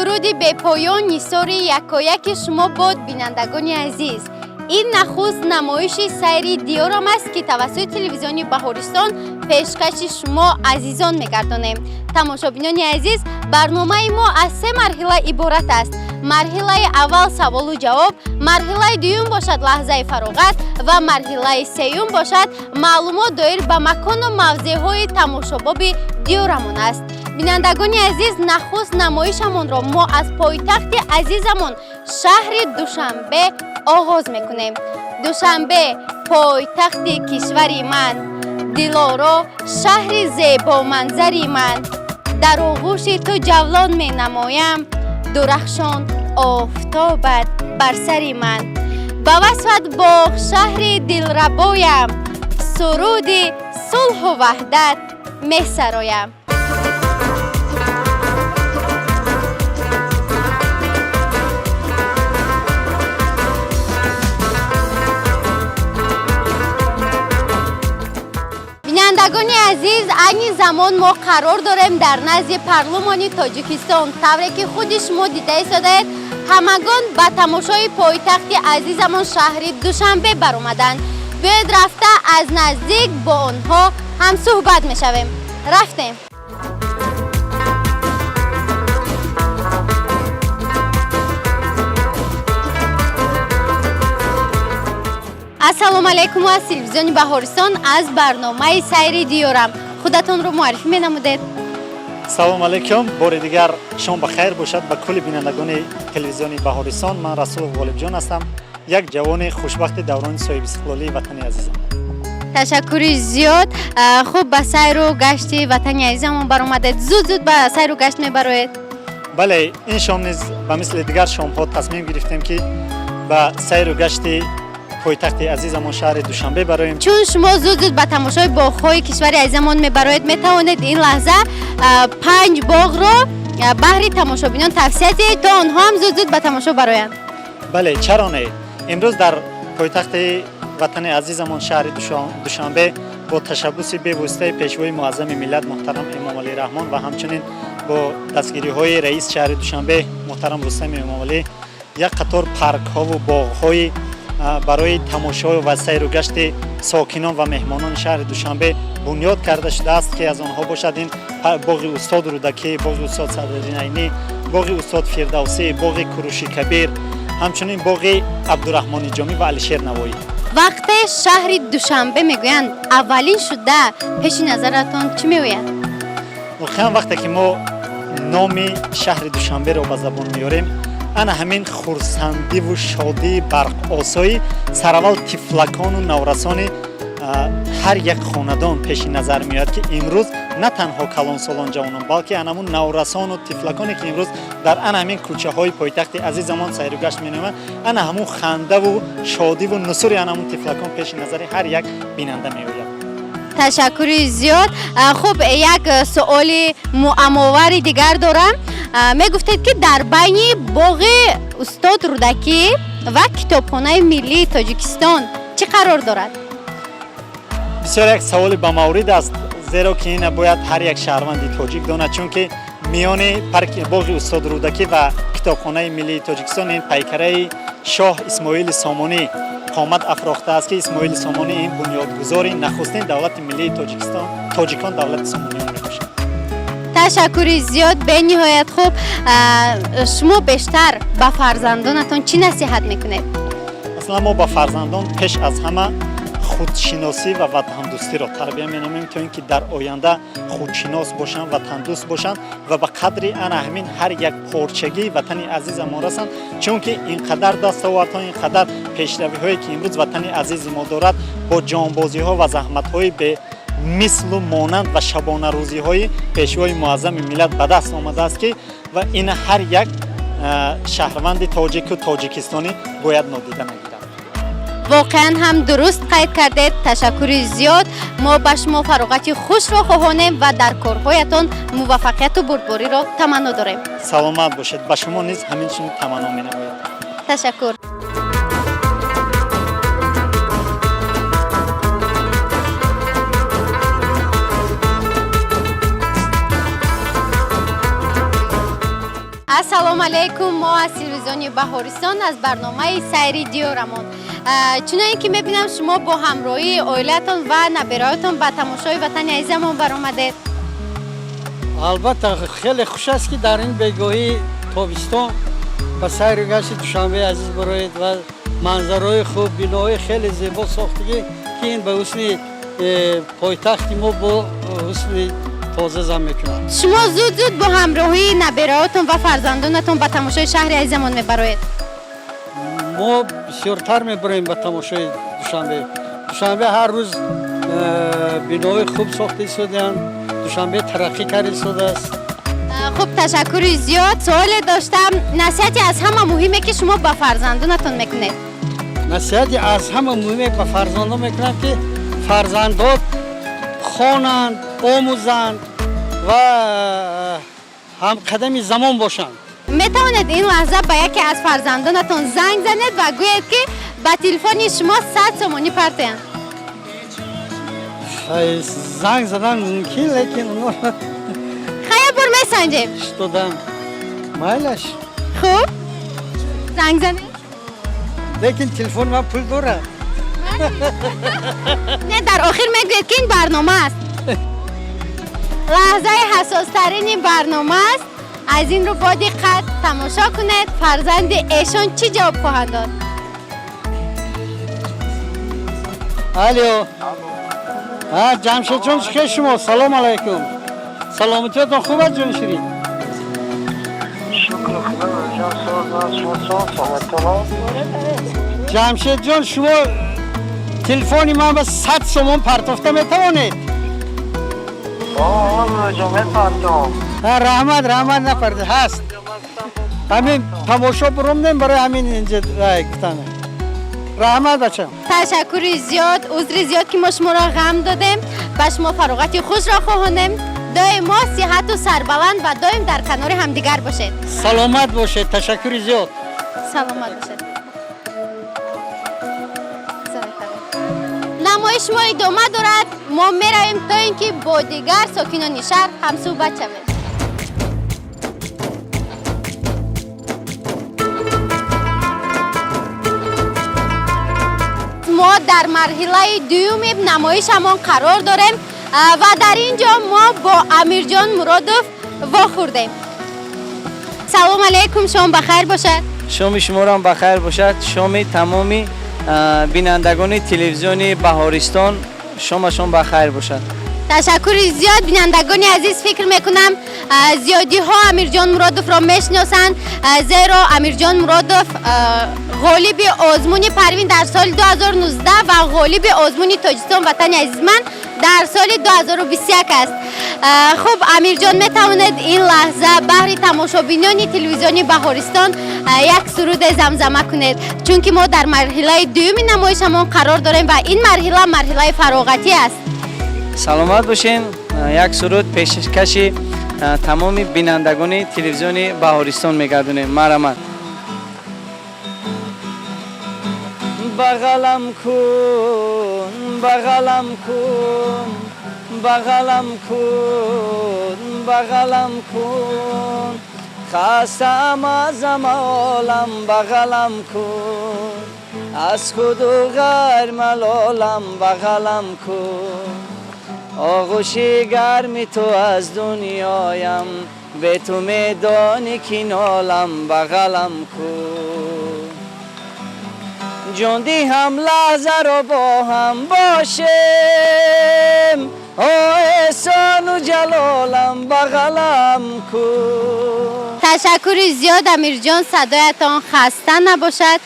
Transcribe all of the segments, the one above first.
درود بپایان نثار یکایک شما باد بینندگان عزیز. این نخست نمایش سیر دیارم است که توسط تلویزیون بهارستان پیشکش شما عزیزان می‌گردانیم. تماشابینان عزیز، برنامه ما از سه مرحله عبارت است. مرحله اول سوال و جواب، مرحله دوم باشد لحظه فراغت و مرحله سوم باشد معلومات دایر به مکان و موضع‌های تماشاباب دیارمان است. بینندگان عزیز، نخست نمایشمان را ما از پایتخت عزیزمان شهر دوشنبه آغاز میکنیم. دوشنبه پایتخت کشوری من، دلارا شهر زیبا منظری من. در آغوش تو جولان می نمایم، درخشان آفتابت بر سری من. به وصفت باغ شهر دلربایم، سرود صلح و وحدت می سرایم. بینندگان عزیز، این زمان ما قرار داریم در نزد پارلمان تاجیکستان. طوری که خود شما دیده ایستادید، همگان به تماشای پایتخت عزیزمان شهر دوشنبه برآمدند. باید رفته از نزدیک با آنها هم صحبت میشویم. رفتیم. السلام علیکم و از تلویزیون بهارستان از برنامه سیر دیارم. خودتون رو معرفی می نمودید. سلام علیکم، بار دیگر شما بخیر باشد به کل بینندگان تلویزیون بهارستان. من رسول غالب جان هستم، یک جوان خوشبخت دوران صاحب استقلالی وطن عزیزم. تشکر زیاد. خوب به سیر و گشت وطن عزیزمون برآمدید. زود به سیر و گشت میبرید؟ بله، این شام نیز به مثل دیگر شام ها تصمیم گرفتیم که به سیر و گشت پایتخت عزیزمان شهر دوشنبه برایم. چون شما زود به تماشای باغ‌های کشور عزیزمان میبرید، میتوانید این لحظه 5 باغ را بهر تماشابینان توصیه کنید تا آنها هم زود به تماشا برآیند. بله، چرا نه؟ امروز در پایتخت وطن عزیزمان شهر دوشنبه با تشبث بی‌واسطه پیشوای معظم ملت محترم امام علی رحمان و همچنین با دستگیری‌های رئیس شهر دوشنبه محترم رستم امام علی، یک قطار پارک‌ها و باغ‌های برای تماشای و سیر و گشت ساکنان و مهمانان شهر دوشنبه بنیاد کرده شده است که از آنها باشد این باغ استاد رودکی، باغ استاد صدرالدین عینی، باغ استاد فردوسی، باغ کوروشی کبیر، همچنین باغ عبدالرحمن جامی و علیشیر نوایی. وقت شهر دوشنبه میگویند اولین شده، پیش نظرتان چی میآید؟ واقعا وقتی که ما نام شهر دوشنبه را به زبان میاریم، انا همین خورسندی و شادی برق آسایی سرول تفلکان و نورسان هر یک خاندان پیش نظر میاد که امروز نه تنها کلان سالان جوانان بلکه انمون نورسان و تفلکانی که امروز در انا همین کوچه های پایتخت عزیزمان سیر و گشت مینامند، انا همون خنده و شادی و نصور انمون تفلکان پیش نظر هر یک بیننده میآید. تشکر زیاد. خب یک سوال معماور دیگر دارم. می گفتید که در بین باغ استاد رودکی و کتابخانه ملی تاجیکستان چه قرار دارد؟ بسیار یک سوال با مورد است، زیرا که این باید هر یک شهروند تاجیک داند، چون که میان پارک باغ استاد رودکی و کتابخانه ملی تاجیکستان این پیکره شاه اسماعیل سامانی قامت افراخته است که اسماعیل سامانی این بنیادگذار نخستین دولت ملی تاجیکان دولت سامانیان میباشد. تشکر زیاد. به نهایت خوب، شما بیشتر به فرزندانتان چی نصیحت میکنید؟ اصلا ما با فرزندان پیش از همه خودشناسی و وطن دوستی را تربیت می‌نماییم تا اینکه در آینده خودشناس باشند و وطن دوست باشند و به قدری همین هر یک پارچگی وطن عزیز ما رسند، چون که اینقدر دستاوردها، اینقدر پیشروی‌هایی که امروز وطن عزیز ما دارد با جانبازی‌ها و زحمت‌های به مثل و مانند و شبانه روزی‌های پیشوای معظم ملت به دست آمده است که و این هر یک شهروند تاجیک و تاجیکستانی باید نادیده نگیرد. واقعا هم درست قید کردید. تشکر زیاد. ما به شما فراغت خوش را خواهانیم و در کارهایتان موفقیت و بردباری را تمنا داریم. سلامت باشید. به شما نیز همینچنین تمنا می‌نمایم. تشکر. салом алейкум. мо аз телевизиони Баҳористон аз барномаи сайри диёрамон. Чуноне ки мебинам шумо бо ҳамроҳии оилаатон ва набераҳоятон ба тамошои ватани азизамон баромадед. албатта хеле хуш аст ки дар ин бегоҳии тобистон ба сайру гашти душанбеи азиз бароед ва манзараҳои хуб, биноҳои хеле зебо сохтагӣ ки ин ба ҳусни пойтахти мо бо ҳусни тоза зам мекунад. шумо зуд бо ҳамроҳии набераҳоятон ва фарзандонатон ба тамошои шаҳри азизамон мебароед. мо бисёртар мебароем ба тамошои душанбе. Душанбе ҳар рӯз биноҳои хуб сохта истодаанд. Душанбе тараққӣ карда истодааст. хуб, ташаккури зиёд. суоле доштам. насиҳати аз ҳама муҳиме ки шумо ба фарзандонатон мекунед? насиҳати аз ҳама муҳиме ба фарзандон мекунам ки фарзандот хонанд, омӯзанд ва ҳамқадами замон бошанд. метавонед ин лаҳза ба яке аз фарзандонатон занг занед ва гӯед ки ба телефони шумо 100 сомонӣ партоянд? занг задан мумкин, лекин хая бор месанҷем. штодам майлаш. хуб, занг занед. лекин телефони ман пул дорад. не, дар охир мегӯед ки ин барнома аст. лаҳзаи ҳассостарини барнома аст. аз инро бо диққат тамошо кунед. фарзанди эшон чӣ ҷавоб хоҳад дод? алё, ҷамшедҷон чӣ хел шумо? салом алайкум. саломатиятон хуб аст ҷонширин? ҷамшедҷон, шумо телефони ман ба 100 сомон партофта метавонед? раҳмат нафард ҳаст. ҳамин тамошо буромдем барои ҳамин инҷа гуфтан. раҳмат бачам. ташаккури зиёд. узри зиёд ки мо шуморо ғам додем. ба шумо фароғати хушро хоҳонем. доимо сиҳату сарбаланд ва доим дар канори ҳамдигар бошед. саломат бошед. ташаккури зиёд. саломат бошед. намоиш мо идома дорад. мо меравем то ин ки бо дигар сокинони шаҳр ҳамсӯҳбат шавем. мо дар марҳилаи дуюми намоишамон қарор дорем ва дар ин ҷо мо бо Амирҷон Муродов вохӯрдем. салом алейкум, шом бахайр бошад. шоми шумоам бахайр бошад. шоми тамоми бинандагони телевизиони Баҳористон шомашон бахайр бошад. ташаккури зиёд. бинандагони азиз, фикр мекунам зиёдиҳо Амирҷон Муродовро мешиносанд, зеро Амирҷон Муродов ғолиби озмуни Парвин дар соли 2019 ва ғолиби озмуни Тоҷикистон ватани азиз ман дар соли 2021 аст. хуб, Амирҷон, метавонед ин лаҳза баҳри тамошобинони телевизиони Баҳористон як суруде замзама кунед, чунки мо дар марҳилаи дуюми намоишамон қарор дорем ва ин марҳилаи фароғатӣ аст. саломат бошен. як суруд пешкаши тамоми бинандагони телевизиони Баҳористон мегардонем. марамат. бағалам кун, бағалам кун, бағалам кун, бағалам кун, хастам аз амолам, бағалам кун, аз худу ғайр малолам, бағалам кун, оғӯши гарми ту аз дунёям, бе ту медони ки нолам, бағалам кун. جان دیهم لحظه رو با هم باشیم احسان و جلالم بغلم کن. تشکر زیاد امیرجان، صدایتان خسته نباشد.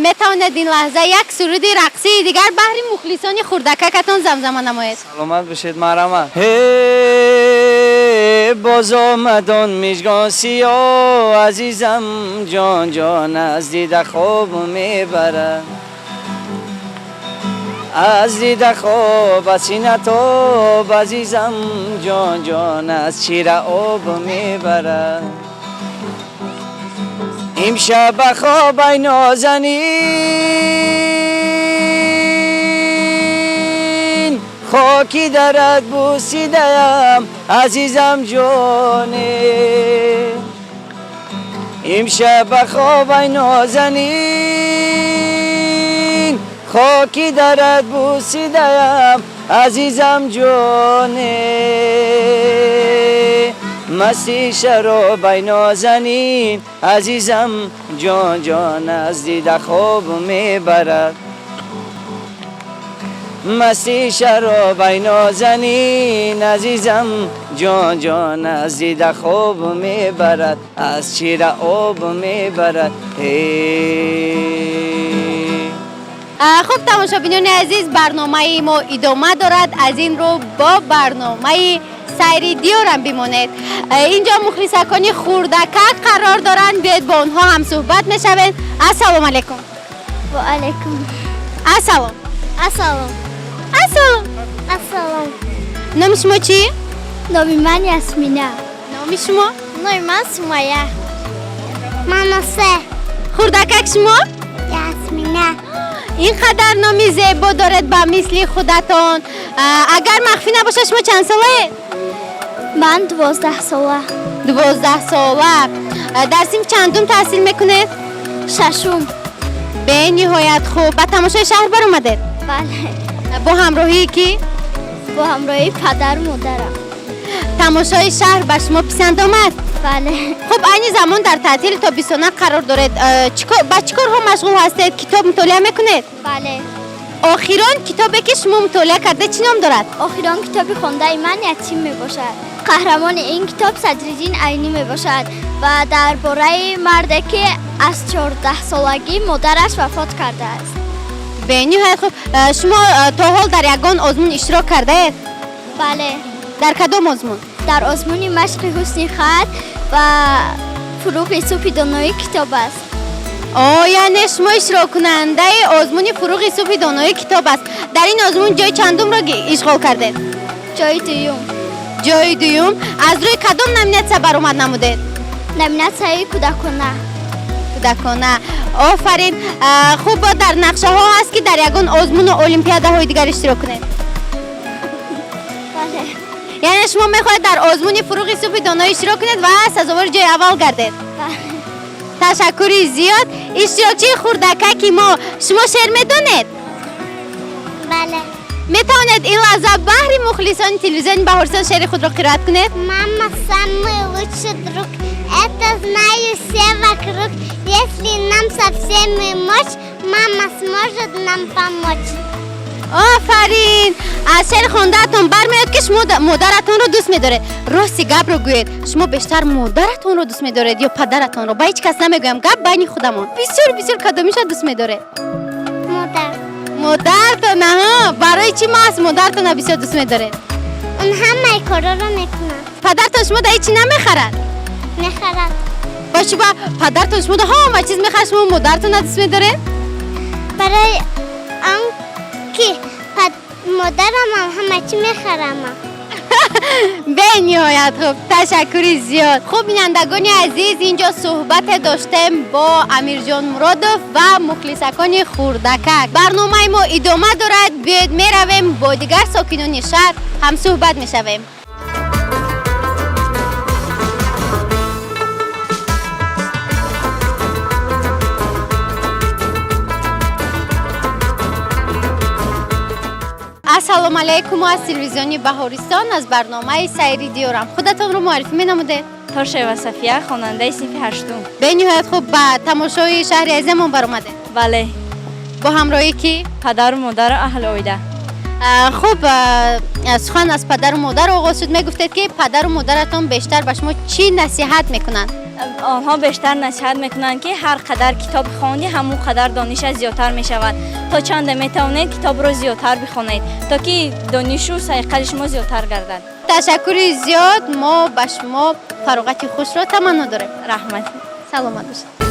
میتواند این لحظه یک سرود رقصی دیگر بهر مخلصان خردککتان زمزمه نمایید. سلامت باشید مرحمت. باز آمدان میشگان سیاه عزیزم جان جان از دیده خواب میبرد از دیده خواب از سینه تاب عزیزم جان جان از چیره آب میبرد امشب خواب ای نازنین خاکی درد بوسیدم عزیزم جانه امشب خوابای نازنین خاکی درد بوسیدم عزیزم جانه مستی شرابای نازنین عزیزم جان جان از دیده خواب میبرد مستی شرابای نازنین عزیزم جان جان از دیده خواب میبرد از چیره آب میبرد خب تماشابینان عزیز برنامه ما ادامه دارد از این رو با برنامه سیر دیارم بمانید اینجا مخلصکان خوردکک قرار دارند بیاید با آنها هم صحبت میشوند السلام علیکم و علیکم السلام السلام السلام السلام نام شما چی؟ نام من یاسمینه نام شما؟ نام من سمیه من نصه خوردکک شما؟ یاسمینه اینقدر نامی زیبا دارد با مثل خودتان اگر مخفی نباشه شما چند ساله؟ من 12 ساله 12 ساله در صنف چندم تحصیل میکنید؟ ششم به نهایت خوب به تماشای شهر برآمدید؟ بله با همراهی کی؟ با همراهی پدر و مادرم تماشای شهر به شما پسند آمد؟ بله خب این زمان در تعطیل تابستانه قرار دارد با چه کارها مشغول هستید؟ کتاب مطالعه میکنید؟ بله آخران کتابی که شما مطالعه کرده چی نام دارد؟ آخران کتاب خونده من یتیم می باشد قهرمان این کتاب صدرالدین عینی می باشد و درباره مردی که از 14 سالگی مادرش وفات کرده است به نهایت خوب شما تا حال در یگان آزمون اشتراک کرده اید؟ بله در کدام آزمون؟ در آزمون مشق حسن خط و فروغ صبح دانایی کتاب است یعنی شما اشتراک کننده آزمون فروغ صبح دانایی کتاب است. در این آزمون جای چندم را اشغال کرده؟ جای دوم. جای دوم. از روی کدام نامینت برآمد نمودید؟ نامینت های کودکانه. کودکانه. آفرین. خوب در نقشه ها هست که در یگان آزمون و المپیاده های دیگر اشتراک کنید؟ بله. یعنی شما میخواهید در آزمون فروغ صبح دانایی اشتراک کنید و سزاوار جای اول گردید؟ بله. تشکری زیاد. اشتراکچی خوردکک ما شما شعر میدونید؟ بله. میتوانید این لحظه بحری مخلصان تلویزیون بهارستان شعر خود را قرائت کنید؟ Мама самый лучший друг, это знаю все вокруг. Если нам совсем не мочь, мама сможет нам помочь. آفرین. از شعر خوندهتون برمیاد که شما مادرتون رو دوست میدارید. راستی گپ رو گویید. شما بیشتر مادرتون رو دوست میدارید یا پدرتون رو؟ با هیچ کس نمیگویم، گپ بین خودمون. بسیار کدومیش رو دوست میدارید؟ مادر. مادرتون. ها، برای چی ما از مادرتون بسیار دوست میدارید؟ اون همه کارا رو میکنن. پدرتون شما در هیچی نمیخرد؟ میخرد. باشه با پدرتون شما همه چیز میخرد، شما مادرتون دوست میدارید؟ برای آن که مادرم همه چی میخرم. به نهایت خوب. تشکری زیاد. خوب بینندگان عزیز، اینجا صحبت داشتیم با امیر جان مرادوف و مخلصکان خوردکک. برنامه ما ادامه دارد. بیاید میرویم با دیگر ساکنان شهر هم صحبت میشویم. السلام علیکم. از تلویزیونی بهارستان از برنامه سیری دیارم. خودتون رو معرفی می‌نموده؟ ترشا و صفیه خواننده صنف هشتم. به نهایت خوب با تماشای شهر عزیزمون برآمده. بله. با همراهی کی؟ پدر و مادر و اهل اویده. خوب سخن از پدر و مادر آغاز شد. میگفتید که پدر و مادرتون بیشتر به شما چی نصیحت میکنن؟ آنها بیشتر نصیحت میکنند که هر قدر کتاب خواندی همون قدر دانش زیادتر میشود. تا چند میتوانید کتاب رو زیادتر بخونید تا که دانش و سلیقه شما زیادتر گردد. تشکر زیاد. ما به شما فراغت خوش را تمنا داریم. رحمت. سلامت باشید.